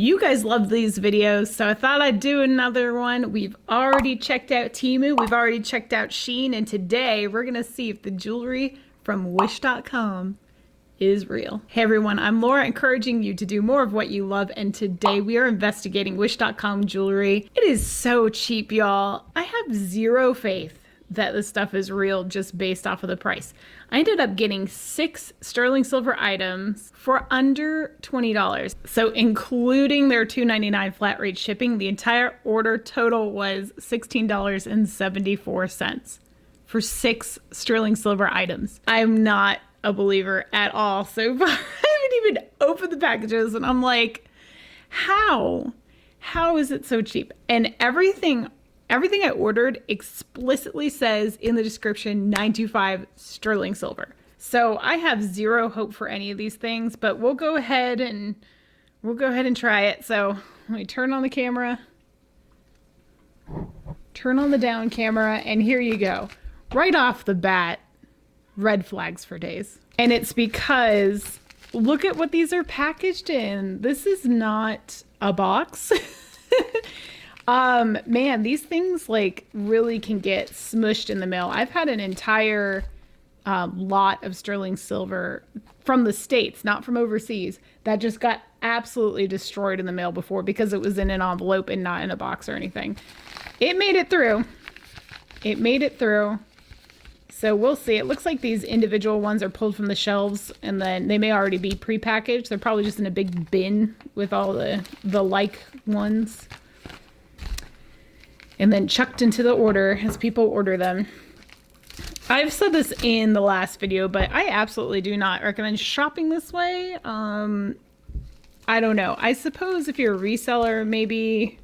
You guys love these videos, so I thought I'd do another one. We've already checked out Temu, we've already checked out Shein, and today we're gonna see if the jewelry from wish.com is real. Hey everyone, I'm Laura, encouraging you to do more of what you love, and today we are investigating wish.com jewelry. It is so cheap, y'all. I have zero faith that this stuff is real just based off of the price. I ended up getting 6 sterling silver items for under $20. So including their $2.99 flat rate shipping, the entire order total was $16.74 for 6 sterling silver items. I'm not a believer at all so far. I haven't even opened the packages and I'm like, how? How is it so cheap? And everything I ordered explicitly says in the description 925 sterling silver. So I have zero hope for any of these things, but we'll go ahead and try it. So let me turn on the camera, turn on the down camera, and here you go. Right off the bat, red flags for days. And it's because look at what these are packaged in. This is not a box. Man, these things like really can get smushed in the mail. I've had an entire lot of sterling silver from the States, not from overseas, that just got absolutely destroyed in the mail before because it was in an envelope and not in a box or anything. It made it through. It made it through. So we'll see. It looks like these individual ones are pulled from the shelves and then they may already be pre-packaged. They're probably just in a big bin with all the like ones, and then chucked into the order as people order them. I've said this in the last video, but I absolutely do not recommend shopping this way. I don't know. I suppose if you're a reseller, maybe...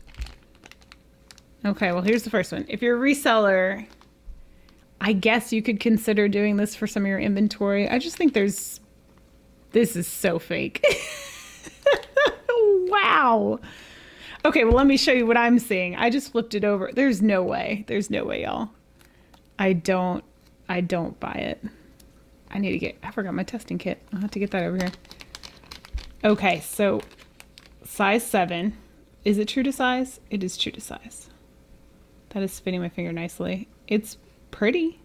Okay, well, here's the first one. If you're a reseller, I guess you could consider doing this for some of your inventory. I just think this is so fake. Wow. Okay, well, let me show you what I'm seeing. I just flipped it over. There's no way. There's no way, y'all. I don't buy it. I forgot my testing kit. I'll have to get that over here. Okay, so size 7. Is it true to size? It is true to size. That is fitting my finger nicely. It's pretty.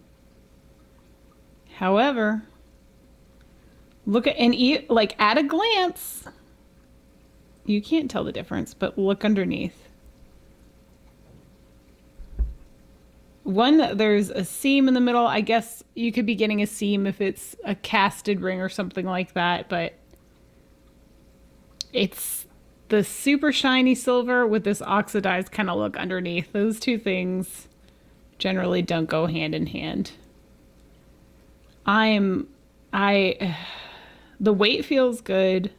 However, look at, like at a glance, you can't tell the difference, but look underneath. One, there's a seam in the middle. I guess you could be getting a seam if it's a casted ring or something like that, but it's the super shiny silver with this oxidized kind of look underneath. Those two things generally don't go hand in hand. The weight feels good.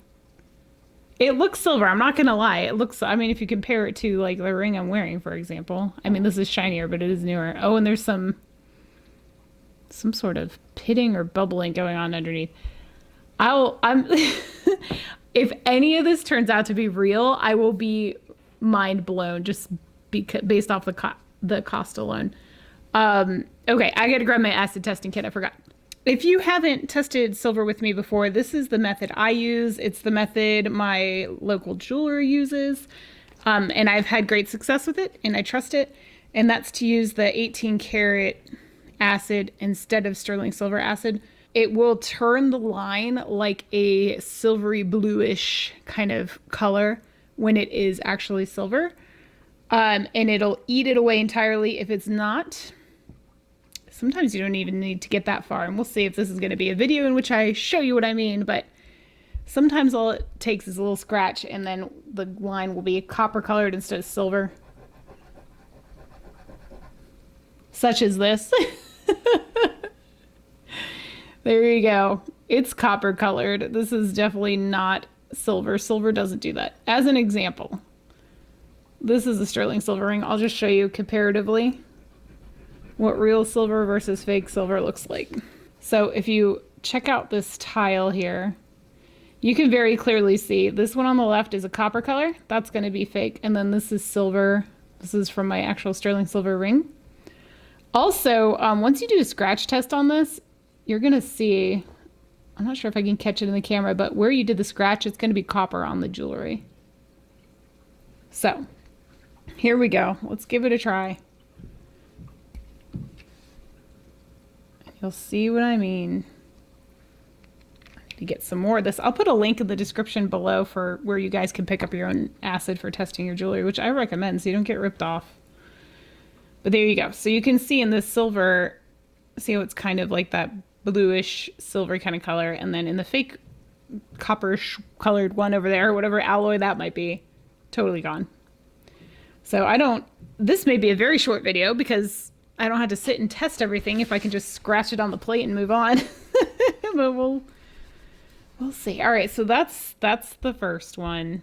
It looks silver, I'm not gonna lie. It looks, I mean, if you compare it to like the ring I'm wearing, for example. I mean, this is shinier, but it is newer. Oh, and there's some sort of pitting or bubbling going on underneath. If any of this turns out to be real, I will be mind blown just based off the cost alone. Okay, I gotta grab my acid testing kit, I forgot. If you haven't tested silver with me before, this is the method I use. It's the method my local jeweler uses. And I've had great success with it and I trust it. And that's to use the 18 karat acid instead of sterling silver acid. It will turn the line like a silvery bluish kind of color when it is actually silver. And it'll eat it away entirely. If it's not, sometimes you don't even need to get that far, and we'll see if this is going to be a video in which I show you what I mean, but sometimes all it takes is a little scratch and then the line will be copper colored instead of silver. Such as this. There you go. It's copper colored. This is definitely not silver. Silver doesn't do that. As an example, this is a sterling silver ring. I'll just show you comparatively what real silver versus fake silver looks like. So if you check out this tile here, you can very clearly see this one on the left is a copper color. That's going to be fake. And then this is silver. This is from my actual sterling silver ring. Also, once you do a scratch test on this, you're going to see, I'm not sure if I can catch it in the camera, but where you did the scratch, it's going to be copper on the jewelry. So here we go. Let's give it a try. You'll see what I mean. To get some more of this, I'll put a link in the description below for where you guys can pick up your own acid for testing your jewelry, which I recommend so you don't get ripped off. But there you go. So you can see in this silver, see how it's kind of like that bluish silvery kind of color, and then in the fake copper colored one over there, whatever alloy that might be, totally gone. So this may be a very short video because I don't have to sit and test everything if I can just scratch it on the plate and move on. But we'll see. All right, so that's the first one.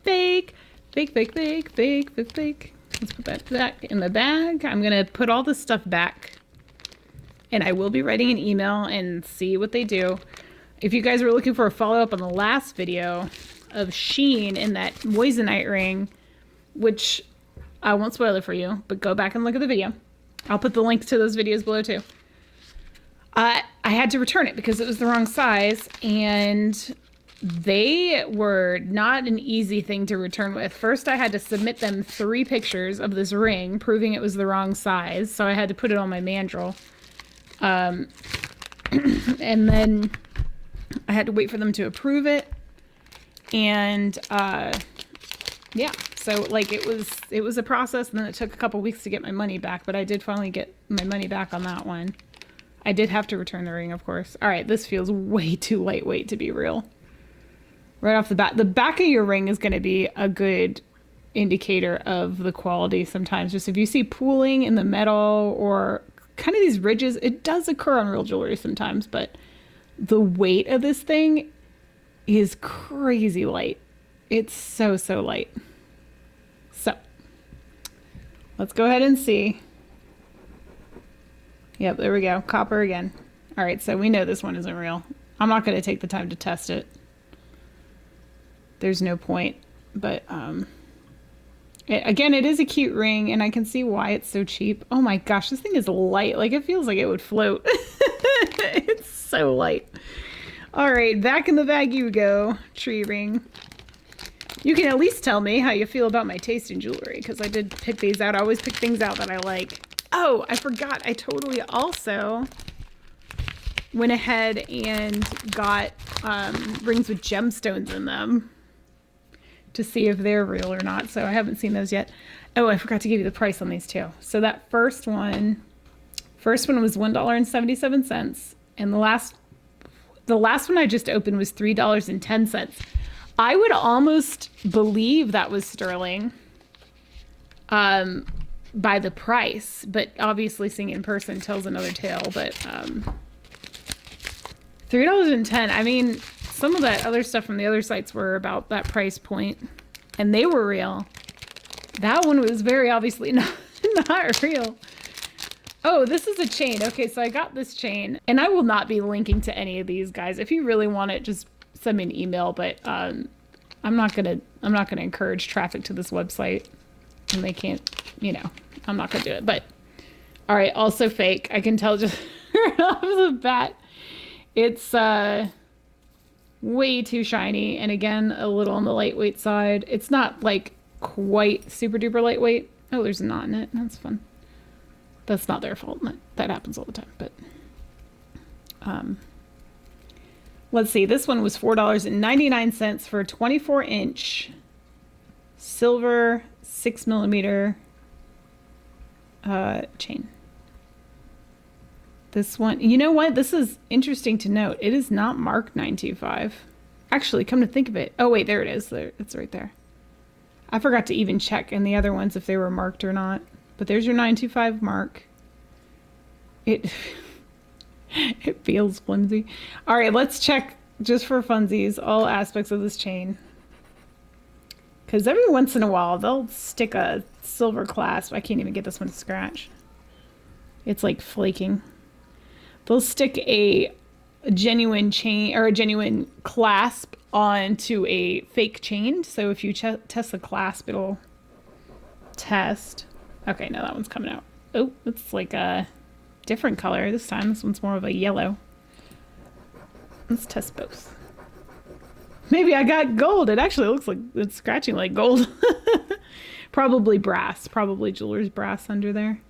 Fake. Let's put that back in the bag. I'm gonna put all this stuff back, and I will be writing an email and see what they do. If you guys were looking for a follow-up on the last video of Shein and that moissanite ring, which I won't spoil it for you, but go back and look at the video. I'll put the links to those videos below too. I had to return it because it was the wrong size, and they were not an easy thing to return with. First, I had to submit them 3 pictures of this ring proving it was the wrong size, so I had to put it on my mandrel. And then I had to wait for them to approve it. And yeah, so like it was a process, and then it took a couple weeks to get my money back, but I did finally get my money back on that one. I did have to return the ring, of course. All right, this feels way too lightweight to be real. Right off the bat, the back of your ring is going to be a good indicator of the quality sometimes. Just if you see pooling in the metal or kind of these ridges, it does occur on real jewelry sometimes, but the weight of this thing is crazy light. It's so light. So let's go ahead and see. Yep, there we go. Copper again. All right, so we know this one isn't real. I'm not going to take the time to test it. There's no point. But again, it is a cute ring, and I can see why it's so cheap. Oh my gosh, this thing is light. Like, it feels like it would float. It's so light. All right, back in the bag you go, tree ring. You can at least tell me how you feel about my taste in jewelry, because I did pick these out. I always pick things out that I like. Oh, I forgot. I totally also went ahead and got rings with gemstones in them to see if they're real or not. So I haven't seen those yet. Oh, I forgot to give you the price on these too. So that first one was $1.77, and the last one I just opened was $3.10. I would almost believe that was sterling by the price, but obviously seeing it in person tells another tale. But $3.10, I mean, some of that other stuff from the other sites were about that price point, and they were real. That one was very obviously not real. Oh, this is a chain. Okay, so I got this chain, and I will not be linking to any of these, guys. If you really want it, just send me an email, but I'm not gonna encourage traffic to this website, and they can't, I'm not gonna do it. But all right, also fake. I can tell just right off the bat. It's way too shiny, and again, a little on the lightweight side. It's not like quite super duper lightweight. Oh, there's a knot in it. That's fun. That's not their fault. That happens all the time. But let's see. This one was $4.99 for a 24-inch silver 6mm chain. This one, you know what? This is interesting to note. It is not marked 925. Actually, come to think of it. Oh, wait, there it is. It's right there. I forgot to even check in the other ones if they were marked or not. But there's your 925 mark. It feels flimsy. All right, let's check just for funsies all aspects of this chain. Because every once in a while, they'll stick a silver clasp. I can't even get this one to scratch. It's like flaking. They'll stick a genuine chain or a genuine clasp onto a fake chain. So if you test the clasp, it'll test. Okay, now that one's coming out. Oh, it's like a different color this time. This one's more of a yellow. Let's test both. Maybe I got gold. It actually looks like it's scratching like gold. Probably brass. Probably jeweler's brass under there.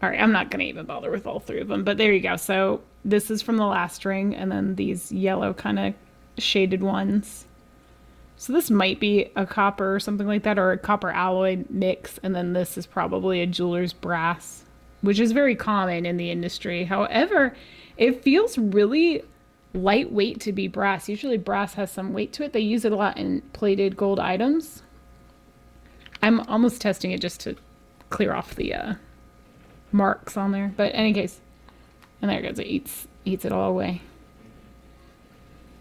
All right, I'm not going to even bother with all three of them, but there you go. So this is from the last ring, and then these yellow kind of shaded ones. So this might be a copper or something like that, or a copper alloy mix, and then this is probably a jeweler's brass, which is very common in the industry. However, it feels really lightweight to be brass. Usually brass has some weight to it. They use it a lot in plated gold items. I'm almost testing it just to clear off the marks on there, but in any case, and there it goes. It eats it all away.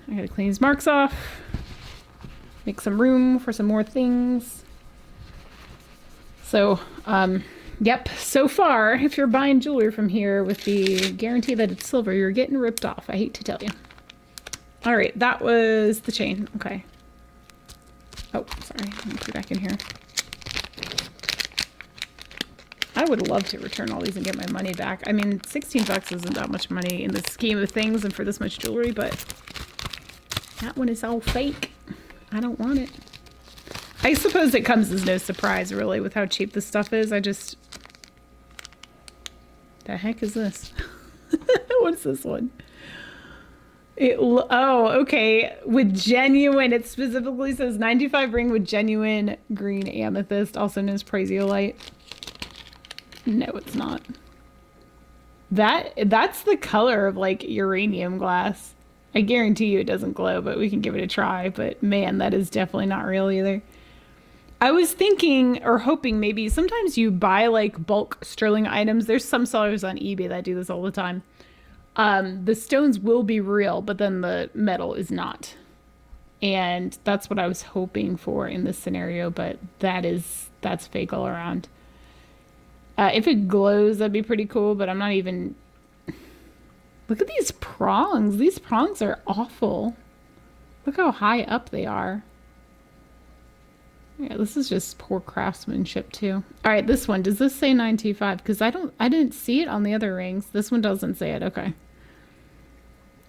I gotta clean these marks off, make some room for some more things. So yep, so far if you're buying jewelry from here with the guarantee that it's silver, you're getting ripped off. I hate to tell you. All right, that was the chain. Okay. Oh, sorry, let me put it back in here. I would love to return all these and get my money back. I mean, 16 bucks isn't that much money in the scheme of things and for this much jewelry, but that one is all fake. I don't want it. I suppose it comes as no surprise, really, with how cheap this stuff is. The heck is this? What's this one? Oh, okay. With genuine, it specifically says 95 ring with genuine green amethyst, also known as praisiolite. No, it's not. That's the color of like uranium glass. I guarantee you it doesn't glow, but we can give it a try. But man, that is definitely not real either. I was thinking or hoping maybe sometimes you buy like bulk sterling items. There's some sellers on eBay that do this all the time. The stones will be real, but then the metal is not. And that's what I was hoping for in this scenario, but that's fake all around. If it glows, that'd be pretty cool, but I'm not even... Look at these prongs. These prongs are awful. Look how high up they are. Yeah, this is just poor craftsmanship too. All right, this one. Does this say 925? Because I didn't see it on the other rings. This one doesn't say it. Okay.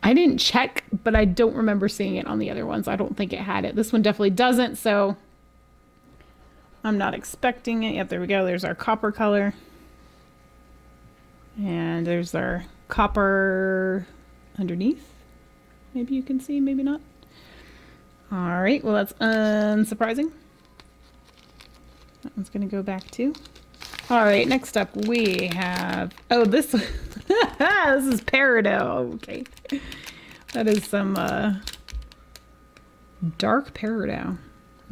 I didn't check, but I don't remember seeing it on the other ones. I don't think it had it. This one definitely doesn't, so... I'm not expecting it. Yep, there we go. There's our copper color. And there's our copper underneath. Maybe you can see, maybe not. All right, well, that's unsurprising. That one's going to go back too. All right, next up we have... Oh, this... this is peridot. Okay. That is some dark peridot.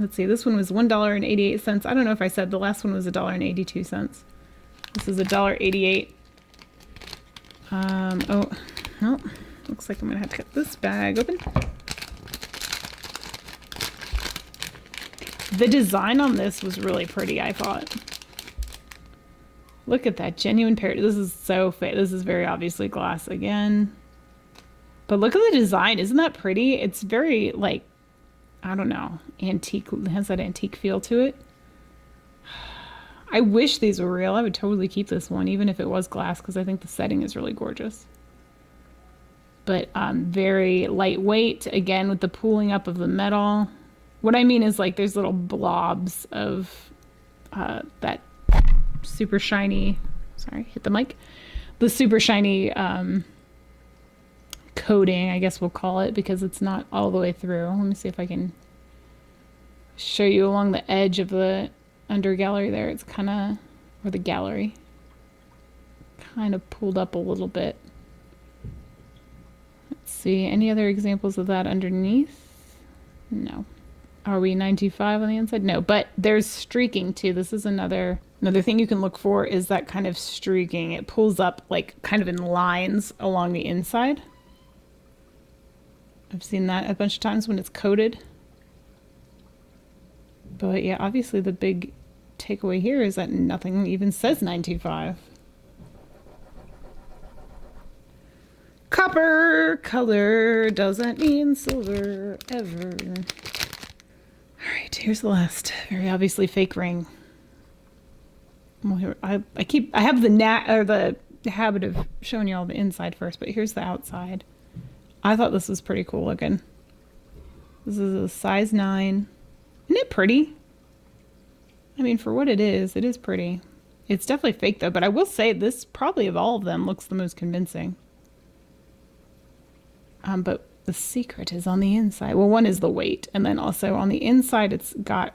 Let's see, this one was $1.88. I don't know if I said the last one was $1.82. This is $1.88. Oh, no. Looks like I'm gonna have to cut this bag open. The design on this was really pretty, I thought. Look at that genuine peridot. This is so fake. This is very obviously glass again. But look at the design. Isn't that pretty? It's very, like, I don't know, antique. It has that antique feel to it. I wish these were real. I would totally keep this one, even if it was glass, because I think the setting is really gorgeous. But very lightweight, again, with the pooling up of the metal. What I mean is, like, there's little blobs of that super shiny, sorry, hit the mic. The super shiny coating, I guess we'll call it, because it's not all the way through. Let me see if I can show you along the edge of the under gallery there. It's kind of, or the gallery, kind of pulled up a little bit. Let's see, any other examples of that underneath? No. Are we 925 on the inside? No, but there's streaking too. This is another thing you can look for, is that kind of streaking. It pulls up like kind of in lines along the inside. I've seen that a bunch of times when it's coated. But yeah, obviously the big takeaway here is that nothing even says 925. Copper color doesn't mean silver ever. All right, here's the last very obviously fake ring. Well, here, I have the habit of showing you all the inside first, but here's the outside. I thought this was pretty cool looking. This is a size 9. Isn't it pretty? I mean, for what it is pretty. It's definitely fake though, but I will say this probably of all of them looks the most convincing. But the secret is on the inside. Well, one is the weight, and then also on the inside it's got,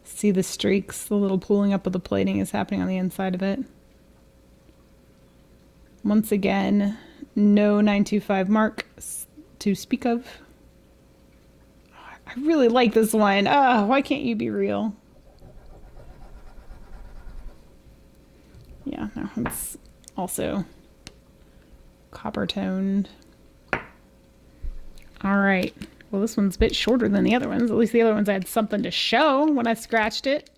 see the streaks, the little pulling up of the plating is happening on the inside of it. Once again, no 925 mark to speak of. I really like this one. Why can't you be real? Yeah, no, it's also copper toned. All right. Well, this one's a bit shorter than the other ones. At least the other ones I had something to show when I scratched it.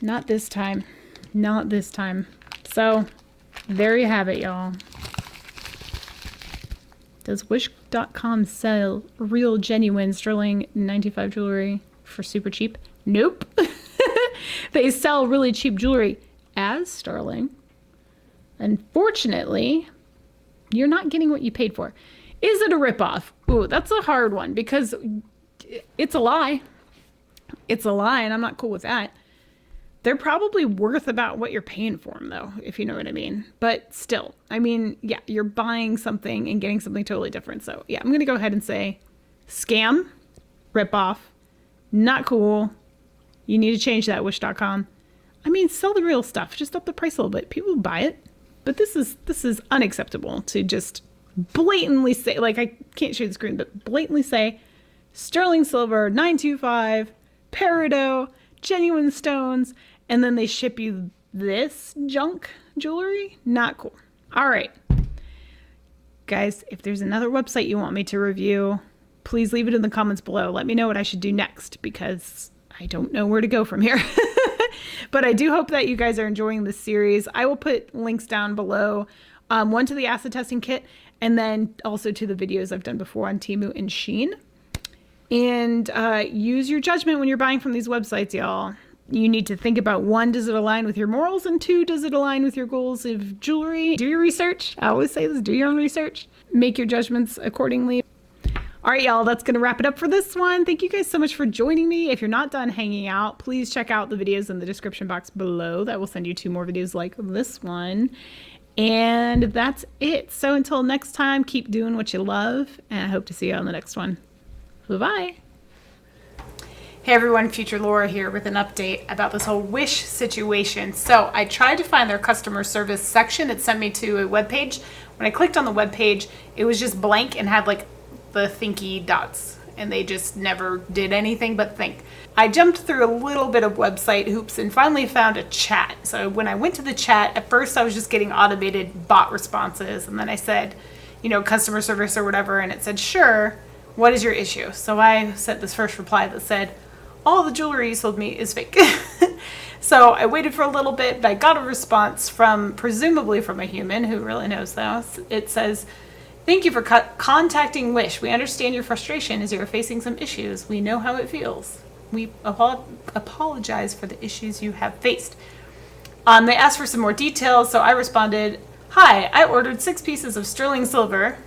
Not this time. Not this time. So, there you have it, y'all. Does Wish.com sell real, genuine sterling 95 jewelry for super cheap? Nope. They sell really cheap jewelry as sterling. Unfortunately, you're not getting what you paid for. Is it a ripoff? Ooh, that's a hard one because it's a lie. It's a lie, and I'm not cool with that. They're probably worth about what you're paying for them, though, if you know what I mean. But still, I mean, yeah, you're buying something and getting something totally different. So, yeah, I'm going to go ahead and say scam, ripoff, not cool. You need to change that, Wish.com. I mean, sell the real stuff. Just up the price a little bit. People buy it. But this is unacceptable to just blatantly say, like, I can't show the screen, but blatantly say sterling silver, 925, peridot, genuine stones, and then they ship you this junk jewelry? Not cool. All right. Guys, if there's another website you want me to review, please leave it in the comments below. Let me know what I should do next because I don't know where to go from here. But I do hope that you guys are enjoying this series. I will put links down below, one to the acid testing kit, and then also to the videos I've done before on Temu and Shein. And use your judgment when you're buying from these websites, y'all. You need to think about, 1, does it align with your morals? And 2, does it align with your goals of jewelry? Do your research. I always say this, do your own research. Make your judgments accordingly. All right, y'all, that's going to wrap it up for this one. Thank you guys so much for joining me. If you're not done hanging out, please check out the videos in the description box below. That will send you 2 more videos like this one. And that's it. So until next time, keep doing what you love, and I hope to see you on the next one. Bye-bye. Hey everyone, Future Laura here with an update about this whole Wish situation. So I tried to find their customer service section. It sent me to a web page. When I clicked on the web page, it was just blank and had like the thinky dots, and they just never did anything but think. I jumped through a little bit of website hoops and finally found a chat. So when I went to the chat, at first I was just getting automated bot responses, and then I said, you know, customer service or whatever, and it said, sure, what is your issue? So I sent this first reply that said, all the jewelry you sold me is fake. So I waited for a little bit, but I got a response presumably from a human who really knows though. It says, thank you for contacting Wish. We understand your frustration as you are facing some issues. We know how it feels. We apologize for the issues you have faced. They asked for some more details, so I responded, hi, I ordered 6 pieces of sterling silver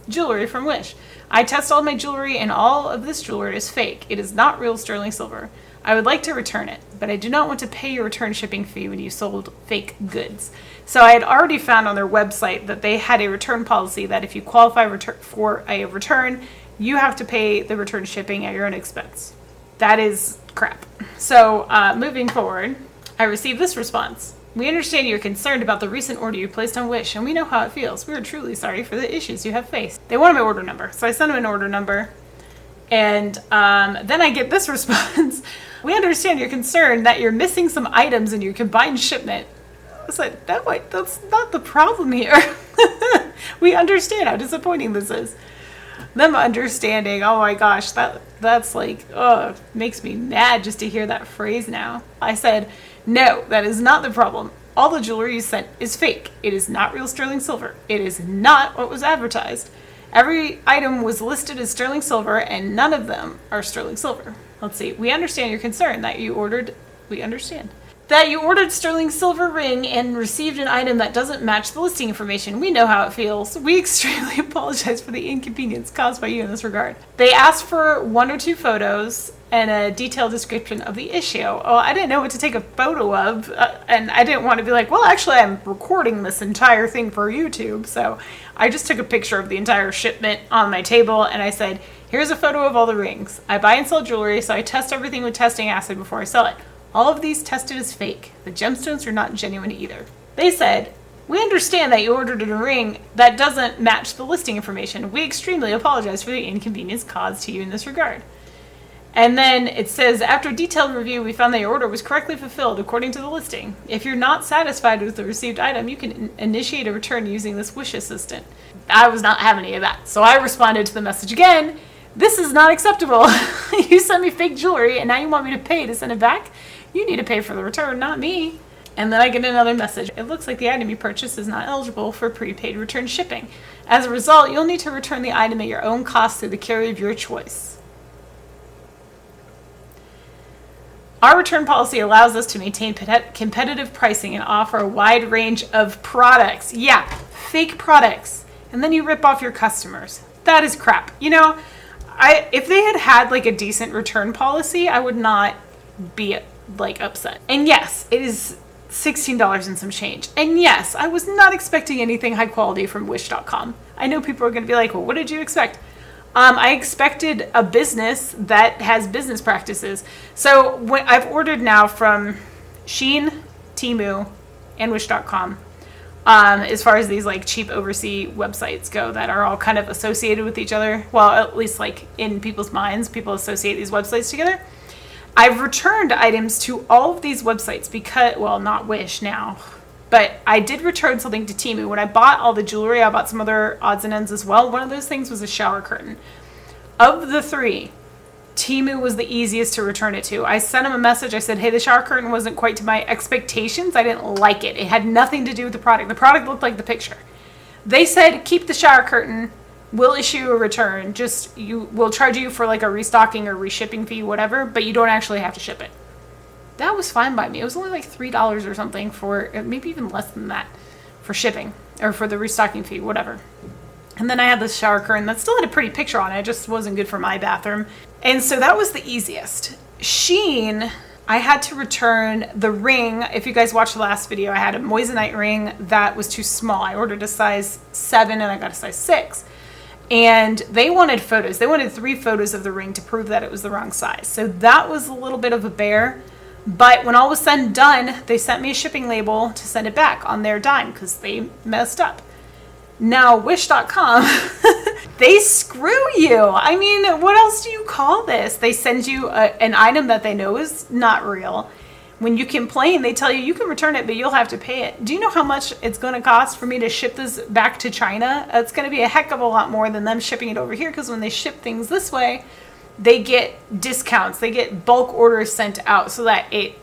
jewelry from Wish. I test all my jewelry and all of this jewelry is fake. It is not real sterling silver. I would like to return it, but I do not want to pay your return shipping fee when you sold fake goods. So I had already found on their website that they had a return policy that if you qualify for a return, you have to pay the return shipping at your own expense. That is crap. So moving forward, I received this response. We understand you're concerned about the recent order you placed on Wish, and we know how it feels. We are truly sorry for the issues you have faced. They wanted my order number, so I sent them an order number. And then I get this response. We understand you're concerned that you're missing some items in your combined shipment. I said, no, wait, that's not the problem here. We understand how disappointing this is. Them understanding, oh my gosh, that's like, makes me mad just to hear that phrase now. I said, no, that is not the problem. All the jewelry you sent is fake. It is not real sterling silver. It is not what was advertised. Every item was listed as sterling silver, and none of them are sterling silver. Let's see. We understand your concern that you ordered. We understand. that you ordered sterling silver ring and received an item that doesn't match the listing information. We know how it feels. We extremely apologize for the inconvenience caused by you in this regard. They asked for 1 or 2 photos and a detailed description of the issue. Oh, I didn't know what to take a photo of, and I didn't want to be like, well, actually, I'm recording this entire thing for YouTube. So I just took a picture of the entire shipment on my table, and I said, here's a photo of all the rings. I buy and sell jewelry, so I test everything with testing acid before I sell it. All of these tested as fake. The gemstones are not genuine either. They said, we understand that you ordered a ring that doesn't match the listing information. We extremely apologize for the inconvenience caused to you in this regard. And then it says, after a detailed review, we found that your order was correctly fulfilled according to the listing. If you're not satisfied with the received item, you can initiate a return using this Wish Assistant. I was not having any of that. So I responded to the message again. This is not acceptable. You sent me fake jewelry and now you want me to pay to send it back? You need to pay for the return, not me. And then I get another message. It looks like the item you purchased is not eligible for prepaid return shipping. As a result, you'll need to return the item at your own cost through the carrier of your choice. Our return policy allows us to maintain competitive pricing and offer a wide range of products. Yeah, fake products. And then you rip off your customers. That is crap. You know, if they had like a decent return policy, I would not be like upset. And yes, it is $16 and some change. And yes, I was not expecting anything high quality from Wish.com. I know people are going to be like, well, what did you expect? I expected a business that has business practices. So when I've ordered now from Shein, Temu, and Wish.com, as far as these like cheap overseas websites go that are all kind of associated with each other. Well, at least like in people's minds, people associate these websites together. I've returned items to all of these websites because, well, not Wish now, but I did return something to Temu. When I bought all the jewelry, I bought some other odds and ends as well. One of those things was a shower curtain. Of the 3, Temu was the easiest to return it to. I sent them a message. I said, hey, the shower curtain wasn't quite to my expectations. I didn't like it. It had nothing to do with the product. The product looked like the picture. They said, keep the shower curtain. We'll issue a return. We'll charge you for like a restocking or reshipping fee, whatever, but you don't actually have to ship it. That was fine by me. It was only like $3 or something for, maybe even less than that, for shipping or for the restocking fee, whatever. And then I had this shower curtain that still had a pretty picture on it. It just wasn't good for my bathroom. And so that was the easiest. Shein, I had to return the ring. If you guys watched the last video, I had a moissanite ring that was too small. I ordered a size 7 and I got a size 6. And they wanted photos. They wanted 3 photos of the ring to prove that it was the wrong size. So that was a little bit of a bear. But when all was said and done, they sent me a shipping label to send it back on their dime because they messed up. Now, Wish.com, they screw you. I mean, what else do you call this? They send you an item that they know is not real. When you complain, they tell you you can return it, but you'll have to pay it. Do you know how much it's going to cost for me to ship this back to China? It's going to be a heck of a lot more than them shipping it over here because when they ship things this way, they get discounts. They get bulk orders sent out so that it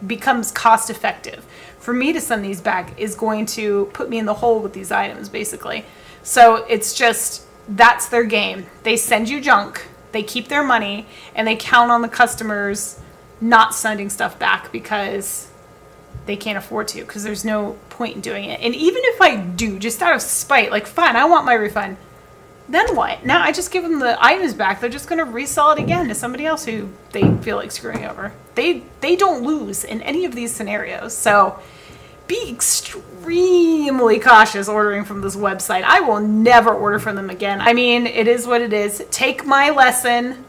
becomes cost effective. For me to send these back is going to put me in the hole with these items, basically. So it's just, that's their game. They send you junk, they keep their money, and they count on the customers not sending stuff back because they can't afford to, because there's no point in doing it. And even if I do, just out of spite, like, fine, I want my refund. Then what? Now I just give them the items back. They're just going to resell it again to somebody else who they feel like screwing over. They don't lose in any of these scenarios. So be extremely cautious ordering from this website. I will never order from them again. I mean, it is what it is. Take my lesson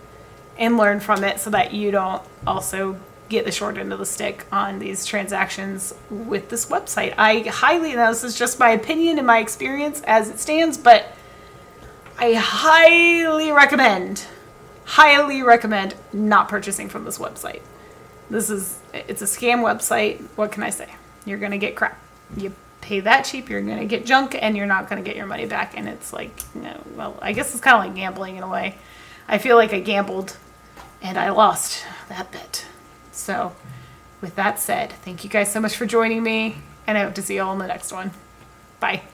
and learn from it so that you don't also get the short end of the stick on these transactions with this website. I highly, now this is just my opinion and my experience as it stands, but I highly recommend not purchasing from this website. It's a scam website. What can I say? You're going to get crap. You pay that cheap, you're going to get junk, and you're not going to get your money back. And it's like, well, I guess it's kind of like gambling in a way. I feel like I gambled and I lost that bet. So with that said, thank you guys so much for joining me, and I hope to see you all in the next one. Bye.